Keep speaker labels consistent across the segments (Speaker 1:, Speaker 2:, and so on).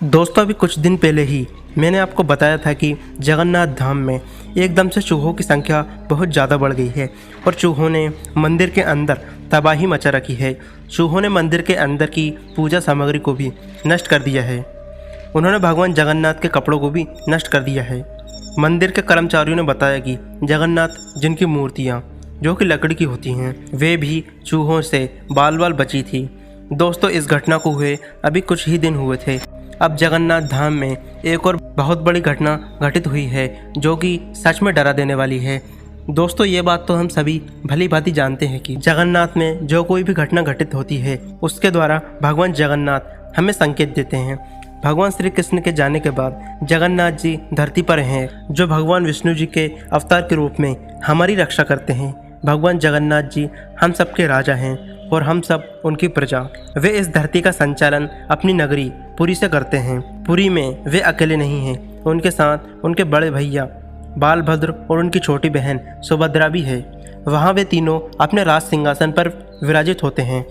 Speaker 1: दोस्तों अभी कुछ दिन पहले ही मैंने आपको बताया था कि जगन्नाथ धाम में एकदम से चूहों की संख्या बहुत ज़्यादा बढ़ गई है और चूहों ने मंदिर के अंदर तबाही मचा रखी है। चूहों ने मंदिर के अंदर की पूजा सामग्री को भी नष्ट कर दिया है। उन्होंने भगवान जगन्नाथ के कपड़ों को भी नष्ट कर दिया है। मंदिर के कर्मचारियों ने बताया कि जगन्नाथ जिनकी मूर्तियाँ जो कि लकड़ी की होती हैं वे भी चूहों से बाल बाल बची थी। दोस्तों इस घटना को हुए अभी कुछ ही दिन हुए थे। अब जगन्नाथ धाम में एक और बहुत बड़ी घटना घटित हुई है जो कि सच में डरा देने वाली है। दोस्तों ये बात तो हम सभी भली भांति जानते हैं कि जगन्नाथ में जो कोई भी घटना घटित होती है उसके द्वारा भगवान जगन्नाथ हमें संकेत देते हैं। भगवान श्री कृष्ण के जाने के बाद जगन्नाथ जी धरती पर हैं जो भगवान विष्णु जी के अवतार के रूप में हमारी रक्षा करते हैं। भगवान जगन्नाथ जी हम सबके राजा हैं और हम सब उनकी प्रजा। वे इस धरती का संचालन अपनी नगरी पुरी से करते हैं। पुरी में वे अकेले नहीं हैं, उनके साथ उनके बड़े भैया बालभद्र और उनकी छोटी बहन सुभद्रा भी है। वहाँ वे तीनों अपने राज सिंहासन पर विराजित होते हैं।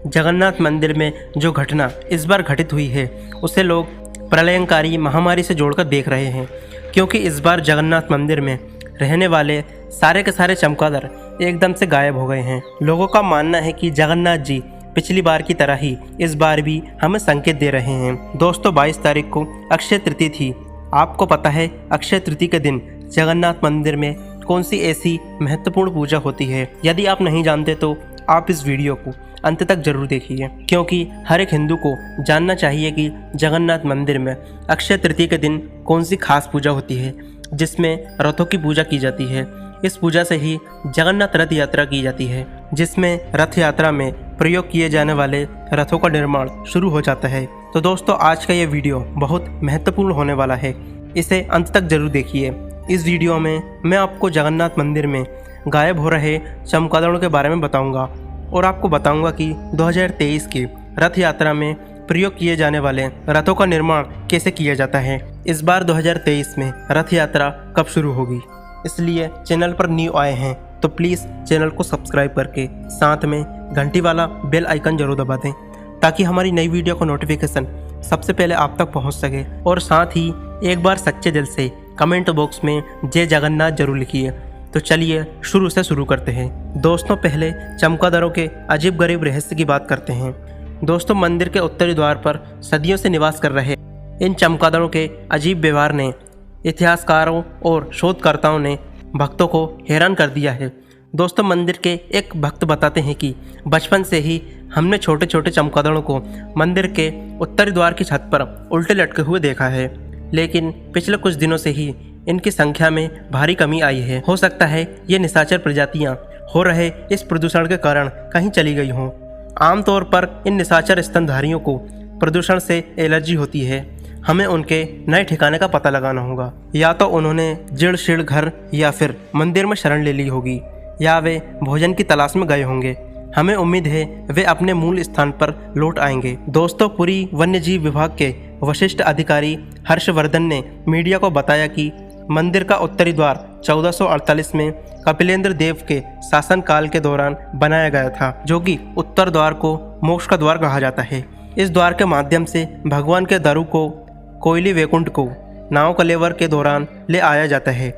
Speaker 1: जगन्नाथ मंदिर में जो घटना इस बार घटित हुई है उसे लोग प्रलयंकारी महामारी से जोड़कर देख रहे हैं, क्योंकि इस बार जगन्नाथ मंदिर में रहने वाले सारे के सारे चमगादड़ एकदम से गायब हो गए हैं। लोगों का मानना है कि जगन्नाथ जी पिछली बार की तरह ही इस बार भी हमें संकेत दे रहे हैं। दोस्तों 22 तारीख को अक्षय तृतीया थी। आपको पता है अक्षय तृतीया के दिन जगन्नाथ मंदिर में कौन सी ऐसी महत्वपूर्ण पूजा होती है? यदि आप नहीं जानते तो आप इस वीडियो को अंत तक जरूर देखिए, क्योंकि हर एक हिंदू को जानना चाहिए कि जगन्नाथ मंदिर में अक्षय तृतीया के दिन कौन सी खास पूजा होती है जिसमें रथों की पूजा की जाती है। इस पूजा से ही जगन्नाथ रथ यात्रा की जाती है, जिसमें रथ यात्रा में प्रयोग किए जाने वाले रथों का निर्माण शुरू हो जाता है। तो दोस्तों आज का ये वीडियो बहुत महत्वपूर्ण होने वाला है, इसे अंत तक जरूर देखिए। इस वीडियो में मैं आपको जगन्नाथ मंदिर में गायब हो रहे चमगादड़ों के बारे में बताऊंगा और आपको बताऊंगा कि 2023 की रथ यात्रा में प्रयोग किए जाने वाले रथों का निर्माण कैसे किया जाता है। इस बार 2023 में रथ यात्रा कब शुरू होगी, इसलिए चैनल पर न्यू आए हैं तो प्लीज़ चैनल को सब्सक्राइब करके साथ में घंटी वाला बेल आइकन जरूर दबा दें, ताकि हमारी नई वीडियो का नोटिफिकेशन सबसे पहले आप तक पहुंच सके। और साथ ही एक बार सच्चे दिल से कमेंट बॉक्स में जय जगन्नाथ जरूर लिखिए। तो चलिए शुरू से शुरू करते हैं। दोस्तों पहले चमगादड़ों के अजीब गरीब रहस्य की बात करते हैं। दोस्तों मंदिर के उत्तरी द्वार पर सदियों से निवास कर रहे इन चमगादड़ों के अजीब व्यवहार ने इतिहासकारों और शोधकर्ताओं ने भक्तों को हैरान कर दिया है। दोस्तों मंदिर के एक भक्त बताते हैं कि बचपन से ही हमने छोटे छोटे चमगादड़ों को मंदिर के उत्तरी द्वार की छत पर उल्टे लटके हुए देखा है, लेकिन पिछले कुछ दिनों से ही इनकी संख्या में भारी कमी आई है। हो सकता है ये निशाचर प्रजातियां हो रहे इस प्रदूषण के कारण कहीं चली गई हों। आमतौर पर इन निशाचर स्तनधारियों को प्रदूषण से एलर्जी होती है। हमें उनके नए ठिकाने का पता लगाना होगा। या तो उन्होंने जीर्ण शीर्ण घर या फिर मंदिर में शरण ले ली होगी, या वे भोजन की तलाश में गए होंगे। हमें उम्मीद है वे अपने मूल स्थान पर लौट आएंगे। दोस्तों पुरी वन्य जीव विभाग के वरिष्ठ अधिकारी हर्षवर्धन ने मीडिया को बताया कि मंदिर का उत्तरी द्वार 1448 में कपिलेंद्र देव के शासनकाल के दौरान बनाया गया था, जो कि उत्तर द्वार को मोक्ष का द्वार कहा जाता है। इस द्वार के माध्यम से भगवान के दारू को कोयली वैकुंठ को नाव कलेवर के दौरान ले आया जाता है।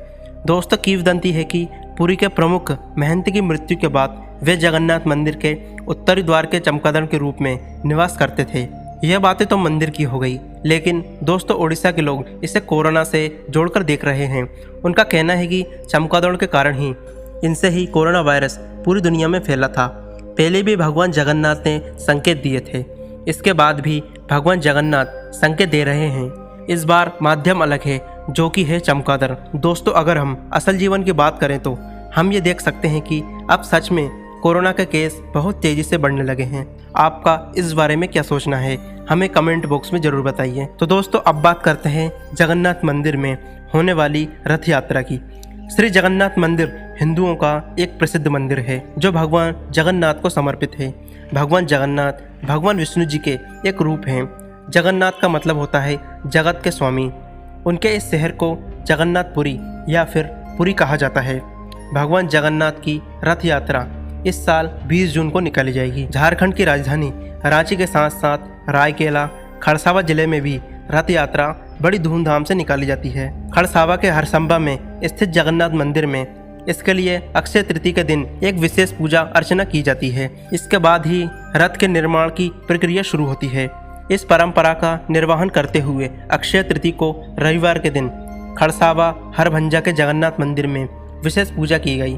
Speaker 1: दोस्तों किंवदंती है कि पुरी के प्रमुख महंत की मृत्यु के बाद वे जगन्नाथ मंदिर के उत्तरी द्वार के चमगादड़ के रूप में निवास करते थे। यह बातें तो मंदिर की हो गई, लेकिन दोस्तों उड़ीसा के लोग इसे कोरोना से जोड़कर देख रहे हैं। उनका कहना है कि चमगादड़ के कारण ही इनसे ही कोरोना वायरस पूरी दुनिया में फैला था। पहले भी भगवान जगन्नाथ ने संकेत दिए थे, इसके बाद भी भगवान जगन्नाथ संकेत दे रहे हैं। इस बार माध्यम अलग है, जो कि है चमगादड़। दोस्तों अगर हम असल जीवन की बात करें तो हम ये देख सकते हैं कि अब सच में कोरोना के केस बहुत तेजी से बढ़ने लगे हैं। आपका इस बारे में क्या सोचना है, हमें कमेंट बॉक्स में जरूर बताइए। तो दोस्तों अब बात करते हैं जगन्नाथ मंदिर में होने वाली रथ यात्रा की। श्री जगन्नाथ मंदिर हिंदुओं का एक प्रसिद्ध मंदिर है जो भगवान जगन्नाथ को समर्पित है। भगवान जगन्नाथ भगवान विष्णु जी के एक रूप हैं। जगन्नाथ का मतलब होता है जगत के स्वामी। उनके इस शहर को जगन्नाथपुरी या फिर पुरी कहा जाता है। भगवान जगन्नाथ की रथ यात्रा इस साल 20 जून को निकाली जाएगी। झारखंड की राजधानी रांची के साथ साथ रायकेला, खरसावा जिले में भी रथ यात्रा बड़ी धूमधाम से निकाली जाती है। खड़सावा के हरसंबा में स्थित जगन्नाथ मंदिर में इसके लिए अक्षय तृतीया के दिन एक विशेष पूजा अर्चना की जाती है। इसके बाद ही रथ के निर्माण की प्रक्रिया शुरू होती है। इस परंपरा का निर्वहन करते हुए अक्षय तृतीया को रविवार के दिन खड़सावा हरभंजा के जगन्नाथ मंदिर में विशेष पूजा की गई।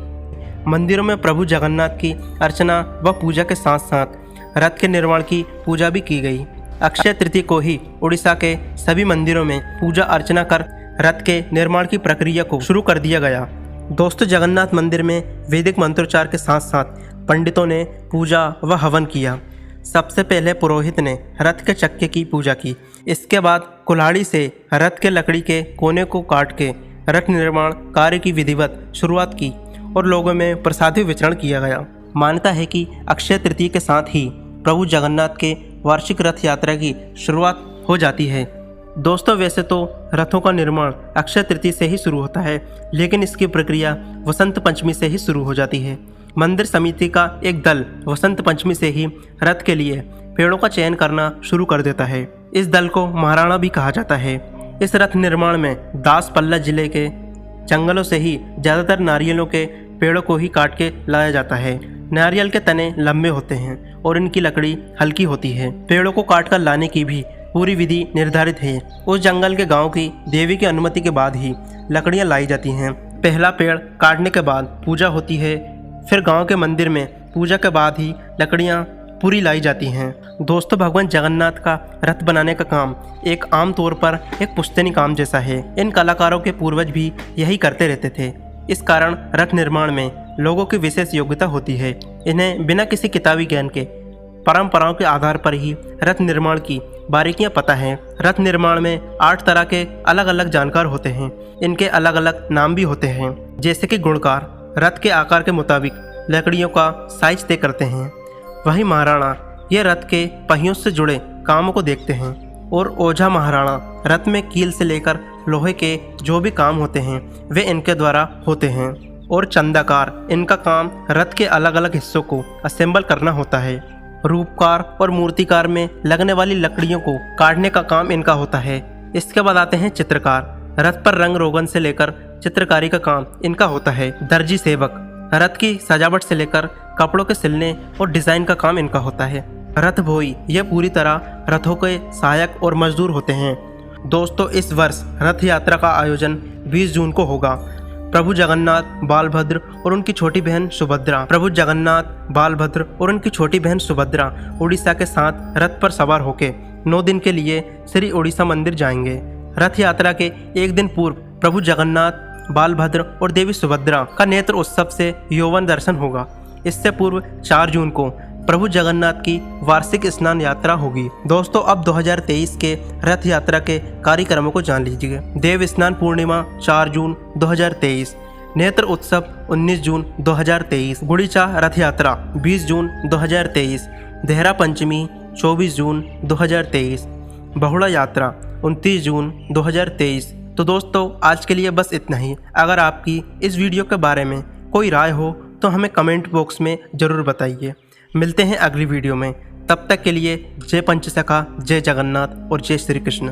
Speaker 1: मंदिरों में प्रभु जगन्नाथ की अर्चना व पूजा के साथ साथ रथ के निर्माण की पूजा भी की गई। अक्षय तृतीया को ही उड़ीसा के सभी मंदिरों में पूजा अर्चना कर रथ के निर्माण की प्रक्रिया को शुरू कर दिया गया। दोस्तों, जगन्नाथ मंदिर में वैदिक मंत्रोच्चार के साथ साथ पंडितों ने पूजा व हवन किया। सबसे पहले पुरोहित ने रथ के चक्के की पूजा की। इसके बाद कुल्हाड़ी से रथ के लकड़ी के कोने को काट के रथ निर्माण कार्य की विधिवत शुरुआत की और लोगों में प्रसादी वितरण किया गया। मान्यता है कि अक्षय तृतीया के साथ ही प्रभु जगन्नाथ के वार्षिक रथ यात्रा की शुरुआत हो जाती है। दोस्तों, वैसे तो रथों का निर्माण अक्षय तृतीया से ही शुरू होता है, लेकिन इसकी प्रक्रिया वसंत पंचमी से ही शुरू हो जाती है। मंदिर समिति का एक दल वसंत पंचमी से ही रथ के लिए पेड़ों का चयन करना शुरू कर देता है। इस दल को महाराणा भी कहा जाता है। इस रथ निर्माण में दासपल्ला जिले के जंगलों से ही ज़्यादातर नारियलों के पेड़ों को ही काट के लाया जाता है। नारियल के तने लंबे होते हैं और इनकी लकड़ी हल्की होती है। पेड़ों को काट कर लाने की भी पूरी विधि निर्धारित है। उस जंगल के गांव की देवी की अनुमति के बाद ही लकड़ियां लाई जाती हैं। पहला पेड़ काटने के बाद पूजा होती है, फिर गांव के मंदिर में पूजा के बाद ही लकड़ियां पूरी लाई जाती हैं। दोस्तों, भगवान जगन्नाथ का रथ बनाने का काम एक आम तौर पर एक पुश्तैनी काम जैसा है। इन कलाकारों के पूर्वज भी यही करते रहते थे। इस कारण रथ निर्माण में लोगों की विशेष योग्यता होती है। इन्हें बिना किसी किताबी ज्ञान के परंपराओं के आधार पर ही रथ निर्माण की बारीकियां पता है। रथ निर्माण में 8 तरह के अलग अलग जानकार होते हैं। इनके अलग अलग नाम भी होते हैं, जैसे कि गुणकार रथ के आकार के मुताबिक लकड़ियों का साइज तय करते हैं। वही महाराणा ये रथ के पहियों से जुड़े कामों को देखते हैं, और ओझा महाराणा रथ में कील से लेकर लोहे के जो भी काम होते हैं वे इनके द्वारा होते हैं। और चंदाकार इनका काम रथ के अलग अलग हिस्सों को असेंबल करना होता है। रूपकार और मूर्तिकार में लगने वाली लकड़ियों को काटने का काम इनका होता है। इसके बाद आते हैं चित्रकार। रथ पर रंग रोगन से लेकर चित्रकारी का काम इनका होता है। दर्जी सेवक रथ की सजावट से लेकर कपड़ों के सिलने और डिजाइन का काम इनका होता है। रथ भोई ये पूरी तरह रथों के सहायक और मजदूर होते हैं। दोस्तों, इस वर्ष रथ यात्रा का आयोजन 20 जून को होगा। प्रभु जगन्नाथ, बालभद्र और उनकी छोटी बहन सुभद्रा उड़ीसा के साथ रथ पर सवार होकर 9 दिन के लिए श्री उड़ीसा मंदिर जाएंगे। रथ यात्रा के एक दिन पूर्व प्रभु जगन्नाथ, बालभद्र और देवी सुभद्रा का नेत्र उत्सव से यौवन दर्शन होगा। इससे पूर्व 4 जून को प्रभु जगन्नाथ की वार्षिक स्नान यात्रा होगी। दोस्तों, अब 2023 के रथ यात्रा के कार्यक्रमों को जान लीजिए। देव स्नान पूर्णिमा 4 जून 2023, नेत्र उत्सव 19 जून 2023, गुड़ीचा रथ यात्रा 20 जून 2023, देहरा पंचमी 24 जून 2023, बहुड़ा यात्रा 29 जून 2023। तो दोस्तों, आज के लिए बस इतना ही। अगर आपकी इस वीडियो के बारे में कोई राय हो तो हमें कमेंट बॉक्स में ज़रूर बताइए। मिलते हैं अगली वीडियो में। तब तक के लिए जय पंचसखा, जय जगन्नाथ और जय श्री कृष्ण।